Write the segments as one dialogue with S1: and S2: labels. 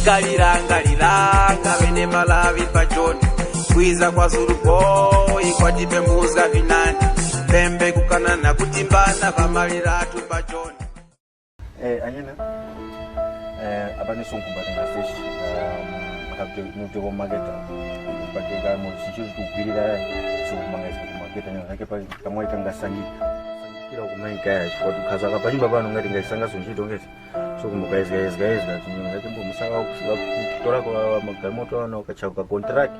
S1: Galiranga bene malavi pajoni Kwiza kwa Zulu boy kwa jipembuza vinani Pembe kukanana kutimbana vamaliratu pajoni
S2: Anyena abane sonkumbani na fish nutego mageta bakega mo sichuru kubirira so mangeza kumageta nyake pa kamwe kangasangi kila kumaika kwa tukaza kapanyumba bano ngati ngasanga sonjito ngezi so kumukaiza ngati ngati mbo musaka kutora kwa magamoto na ukachakuka contract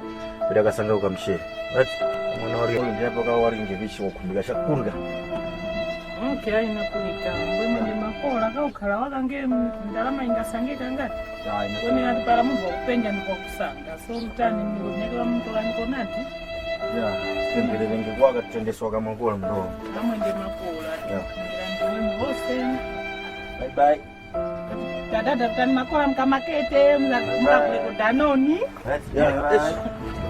S2: bila kasanga ukamshare right mwana wari ndipo kwa wari ngebishi okumbika shakurga
S3: okay inakunika mbwe ndi makola kaukhala wakange ndalama ingasangika ngati kone ati para munhu wakupenja ndiko kusanga so mtani ndinekela muntu wanikonati
S2: ngerenge kwaka tendeswa kama kola ndo
S3: amwe ndi makola ngirangiwe hose
S2: bye bye
S3: dada tani makola mkamakete mzakule ko Danoni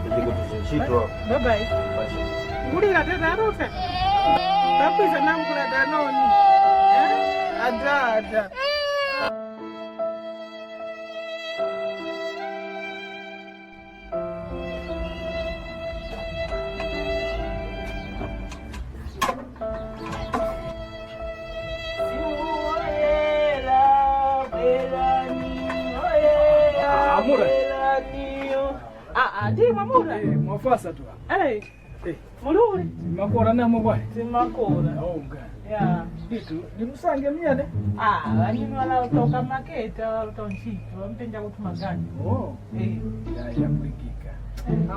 S2: ndiko tushitwa
S3: bye bye ngulira tata rote Tapisa namkula Danoni ada
S4: Amura.
S3: Ndi mamura.
S4: Mwafasa tu.
S3: Muluri.
S4: Makora na mobile.
S3: Simakora.
S4: Onga.
S3: Ya.
S4: Bitu, nimusange myane.
S3: Vanini vanatoka maketa tonchito vampenja kuti magani.
S4: Ya mwikika.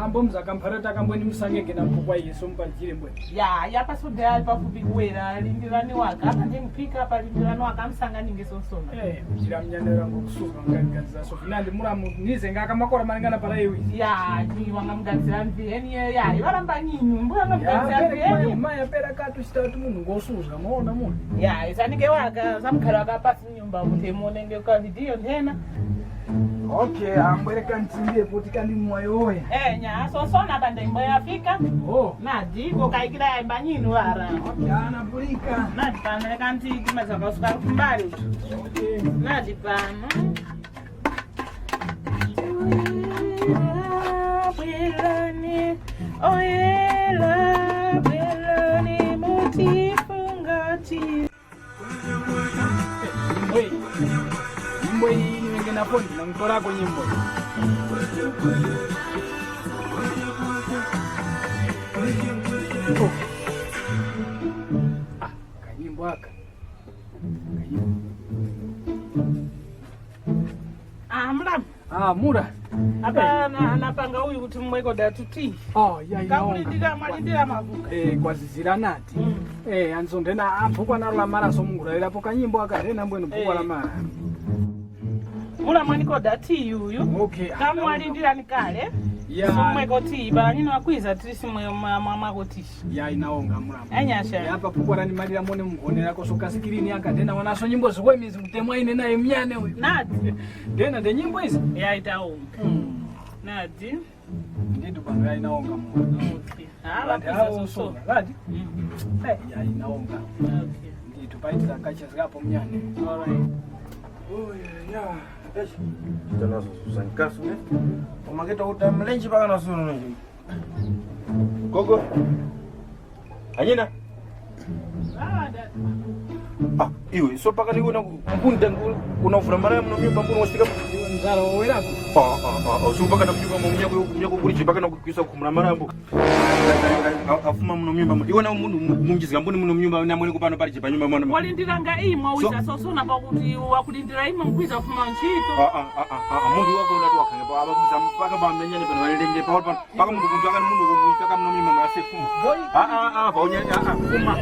S4: Ambo mzakamparata kambweni musangenge na mpukwa yeso mpachire mbwe.
S3: Ya pasodea pafupi kuwera lindirani waka anje mpika pa lindirani waka msanga ninge sosona.
S4: Jira mnyanera ngokusuka ngangaza so finali muramu nize ngaka makora maningana para iwi.
S3: Ya ni wanga mgazira mveni ya ivaramba nyinyu mbona mgazira mveni
S4: maya pera katu statu munhu ngosuza muona munhu.
S3: Ya isanike waka samkhala kapasi nyumba kuti monenge kwa video ndena.
S4: Okay, ambweka ntinde poti kandi mwayo oya.
S3: Nya sosona banda imbo yafika. Nadi ko kaikira imba nyinu wara.
S4: Okay, anapulika.
S3: Nadi pana kanti kimaza kasuka kumbali.
S4: Okay.
S3: Nadi pana. Belani. Oyela belani mutifungati.
S4: Nyimbo hii na fundi na mtora kwa nyimbo. Kanyimbo haka.
S3: Mlam.
S4: Mura.
S3: Hapa napanga huyu kuti mweko datuti.
S4: Ya
S3: Kakulindira mavuka.
S4: Kwa zizira nati. Anzondena apukwa na la mara so mungura ila poka nyimbo haka tena mbwenu pukwa la mara.
S3: Mula mwaniko dati yuyu.
S4: Okay.
S3: Kama walindira nikale.
S4: Ya.
S3: Somwe koti ba nino akwiza trisi mwa kotishi.
S4: Ya inaonga mula.
S3: Anyasha.
S4: Hapa pukwa ni malira mone mkonera ko soka sikirini aka tena wanaso nyimbo zikwe mizi mtemwa ine naye myane huyu.
S3: Nadi.
S4: Tena de nyimbo hizi.
S3: Ya itaonga. Nadi.
S4: Ndidu kwa inaonga mula.
S3: Okay. Hapa
S4: so. Nadi. Ya inaonga.
S3: Okay.
S4: Ndidu paitira kacha zgapo myane.
S3: Alright.
S2: Ya. Tena sankasu ne. Omageta utamlenji paka na sunu ne. Gogo. Anyina. Iwe so paka ni unakunda unafura mara mno mimba mbono wasika
S4: nzara wera.
S2: So paka na mjumba mnyako kuri chipaka na kukisa kumra mara mbo. Afuma mno mimba. Iwe na mundu mungiziga mboni mno mimba na mwene kupano pali chipa nyumba mwana.
S3: Walindira imwe wisa sosona pakuti wakulindira imwe mkwiza kufuma nchito.
S2: Mundu wako ndatu wakanga pa abakuza mpaka ba mnyane pano walinde paka mundu kunjaka mundu kuitaka mno mimba mase fuma. Ba onya fuma.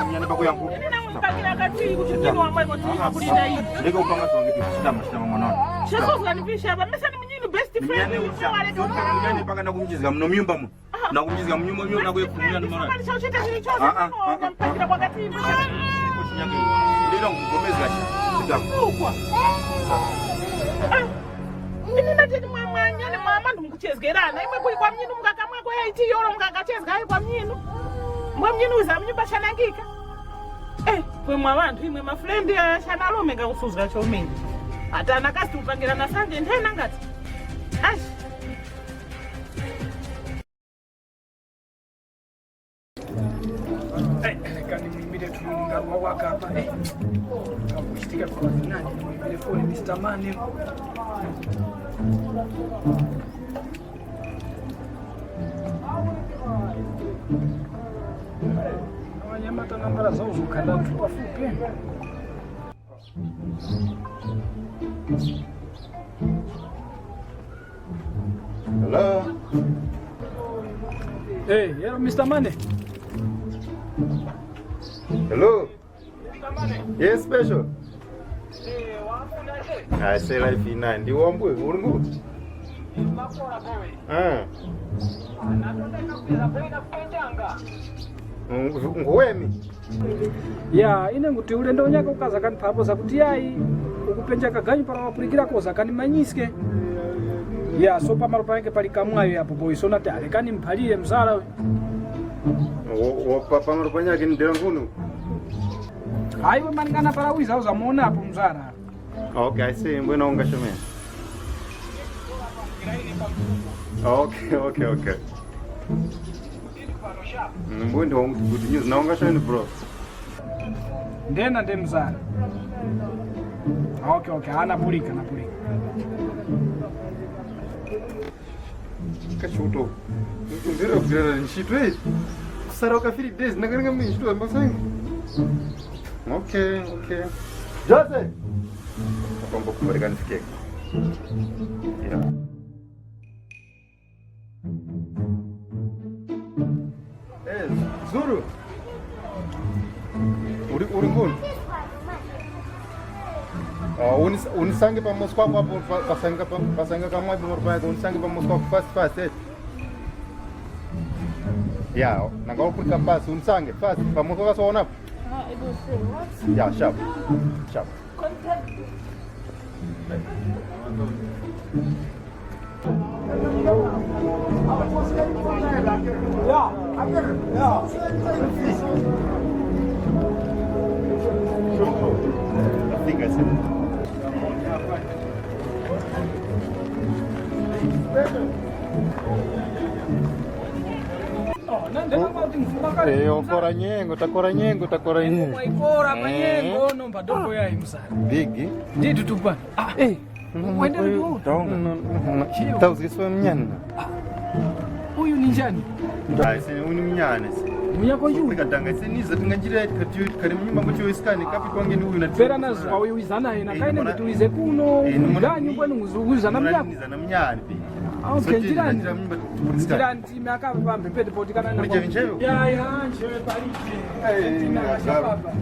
S2: Mnyane pako yangu.
S3: Pakira kati kuchukini wa mweko tuwa kulinda hii.
S2: Lega upanga tuwa ngiti shitama mwanana.
S3: Sheso zanipisha hapa. Mesa ni mnyinu best friend.
S2: Mnyane paka na kumjiziga mno myumba mu. Na kumjiziga mnyumba na kuye kumuna ni mwana.
S3: Pakira kwa kati mwisha.
S2: Kushinyake. Ndira ngomeza shita.
S3: Ukwa. Ini natini mwanyane mama ndumukuchezgerana. Imwe kuli kwa mnyinu mkaka mwako ya iti yoro mkaka chezgai kwa mnyinu. Mbwa mjini uza mnyumba shanangika. Kwe mwa wantu imwe mafrendi ya shanalome ngakusuzga chomini. Hata nakasi upangira na sanje ndena ngati. Ash.
S4: Kani mwimbile tulunga waka hapa. Kakushtika kwa nani? Mwimbile phone Mr. Mane. Wanyamata nambara zao zukanda tuwafuke.
S2: Hello.
S4: Hey, hello Mr. Mane.
S2: Hello.
S4: Mr. Mane.
S2: Yes, special.
S4: Wafuna
S2: I say life in 9. You want boy? Urungu.
S4: Makora boy. Anataka kuza kwenda kwenjanga.
S2: Nguwemi.
S4: Ya, ine nguti ulendo nyaka ukaza kani papo za kuti yayi ukupenja kaganyu para wapurikira koza kani manyiske. Ya, so pa marupa yake pali kamwayo yapo boy so nati alekani mpalire mzala we.
S2: Wo papa marupa yake ni derangunu.
S4: Aiwe mangana para wiza uza muona hapo mzala.
S2: Okay, I see. Mbona ungasha mimi? Okay. Mbona good news na ungasha ni bro.
S4: Ndena nde mzala. Okay, anapulika.
S2: Kashuto. Ndiro kugira nshitwe. Kusara ukafiri days nagaringa mimi nshitwe mbasangi. Okay. Jose. Kombo kubarika nifike. Yeah. Zuru. Uri nguni? Unisange pa Moscow hapo pasanga kama hapo morpa unisange pa Moscow fast. Yeah, nangao kulika pass unisange fast pa Moscow kaso hapo.
S3: It was what?
S2: Yeah, sharp.
S3: Contact.
S2: I think I said it. Okora nyengo, takora nyengo.
S4: Mwaikora panyengo nomba dogo ya imsara.
S2: Bigi.
S4: Nditu tupa. Wende ndio.
S2: Tauziswa mnyana.
S4: Huyu ni njani?
S2: Sasa huyu ni mnyana.
S4: Munyako yu.
S2: Nikatanga siniza tinganjira kari munyumba mucho iskani kapi kwange ni huyu na
S4: Vera nazo awizana ina kaine mtuize kuno. Ndanyu kwenu nguzuza na mnyako.
S2: Na mnyana bi.
S4: Okay, jirani time akapa mpepete potikana na.
S2: Mje vinjevo?
S4: Ya njewe palike. Tina baba.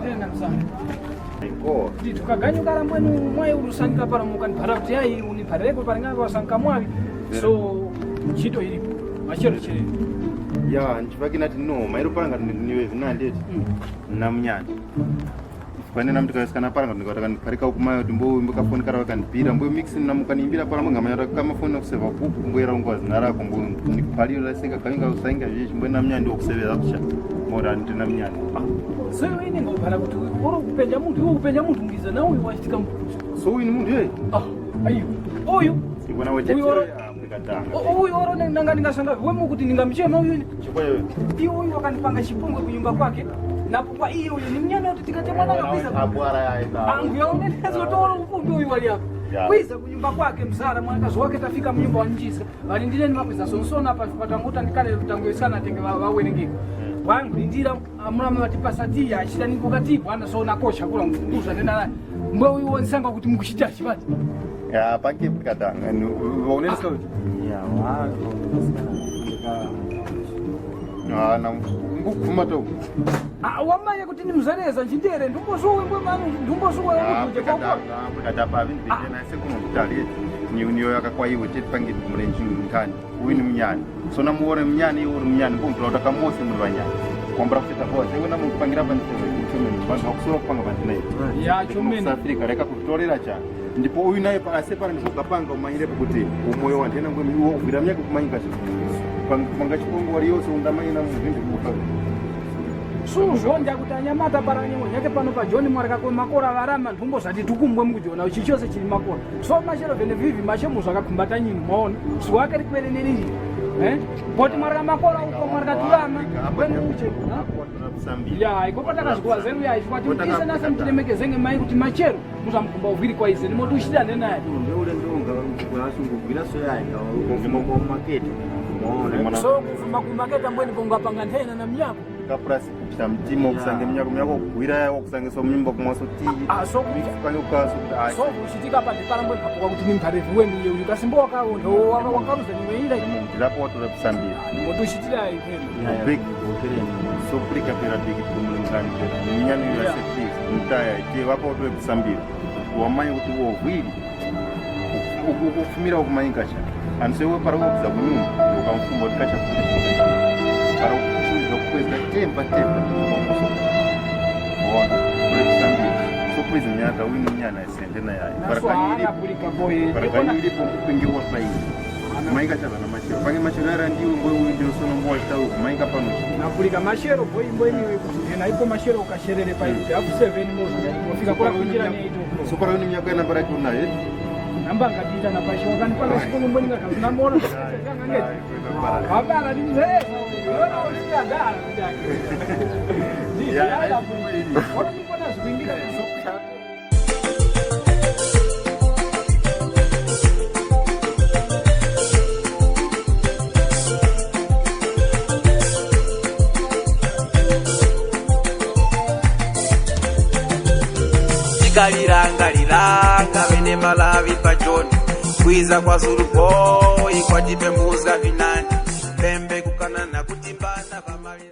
S4: Tena msana.
S2: Ko.
S4: Nditu kaganyu kala mwenu mwaye urusanika para mukani para kuti yayi unipareko paringanga wasanka mwavi. So chito ilipo. Machero chiri.
S2: Ya nchivaki nati no mairo panga niwe vinandeti. Na mnyana. Kwani namtu kaskana paranga ndikataka ndikarika ukumayo timbo mbakafoni kara wakanipira mbo mixing namukanimbira para manga mayara kama foni okuseva kuku mboera ngwazi narako mbo nikupalio la senga kalinga usainga jeshi mbo namnyandi okusevera kusha mora ndina mnyandi
S4: sewe ine ngopala kuti oro kupenja muntu ngiza nawe wachitika mtu
S2: so uyu muntu yeye
S4: ayo oyu
S2: ibona weche ndikatanga
S4: oyu oro nanga ningasanga wemu kuti ningamchema uyu
S2: chikwewe
S4: uyu wakanipanga chipungwe kunyumba kwake napupa iyo uyu ni mnyana kuti tikatemana kabisa
S2: abwara yaenda
S4: angu yaonelezo toro ufundi uyu wali hapo kwiza kunyumba kwake msara mwakazi wake tafika mnyumba wa njisa walindile ni mapesa sonsona hapa patanguta nikale tutangoesana tenge wawerengeka wangu lindira amuna matipasati ya shida niko katibu ana so nakosha kula mfunguza nena mbwe uyu wansanga kuti mkushitachi bati
S2: ya pake katanga ni waoneleza
S5: ya wako
S2: na ngukuma to
S4: wamanya kuti ni mzaleza njindere ndumbozuwe mbwe manu ndumbozuwe
S2: kuje kwa katapa vindi na siku mutali niyo yakakwaiwe chetipangi murenji nkani uyu ni mnyani so namuone mnyani uri mnyani mpungu lotaka mose muri vanyani kwambura kuchita boze iwe namuntu pangira pa chumeni vanhu vakusura kupanga pandinai
S4: ya chumeni
S2: Afrika reka kutorera cha ndipo uyu naye pa asepara ndikugapanga umanyirepo kuti umoyo wandena ngwe miwo uvira myake kumanyika chii panga chipungu waliyose undamanyina muvindi kupa
S4: suzvonja kuti anyamata paranyemo nyake pano pajoni mwarika kwemakora varama ntumbo zati tukumbwe mukujona uchi chose chiri makora so machero venevhivi machemo zvakakumbata nyinyi maona ziwake rikwere neriri poti mwarika makora uko mwarika turama ya iko patakazikuwa zenu ya ikwati mutise nase mutilemekezenge mai kuti machero muzamukumba uviri kwaize nimoti uchitirane naye
S5: ndeule ndonga kwasungugwira soyaika uvuma kumaketi
S4: so kuvuma kumaketa mbweni kongapanga nthena na myako
S2: kapurasi kupita mtima okusange myako myako kugwira okusange mimba kumwaso
S4: so kuchitika pandipala mbweni kapoka kuti nimkarevi wenu yeuli kasimbo wakaonda wakaruza nimeila
S2: ndilapo watu kusambira
S4: nimoti uchitira ikena
S2: big so kulika pera big kumulingani mnyani ya septis mtaya je wapo watu kusambira wamanyi kuti wo wili ukufumira okumayinkacha ansewe para kuza kunyumba ukamfumba tikacha kulisha para kuchuza kweza tempa ona kusambira so please nyata wini nyana sende na yai para kanili po kupingiwa saidi maika chala na machero pange machero era ndiwo mboyo ndio sono mboyo tawo maika pano
S4: napulika machero boy ni kuti na ipo machero ukasherere pa hivi hapo 7 mozo kufika kwa kunjira ni ito
S2: so para wini nyaka na para kuna yeye
S4: namba ngadiita na pasho wakani pala siku mboni ngaka namona sasa ngeti habara ni mzee unaona usikia dara ndani ya ya bwana mbona zingine
S1: Liranga vene malavi pajoni kwiza kwa Zuluboy kwa jipembuza vinani pembe kukanana kutimbana famali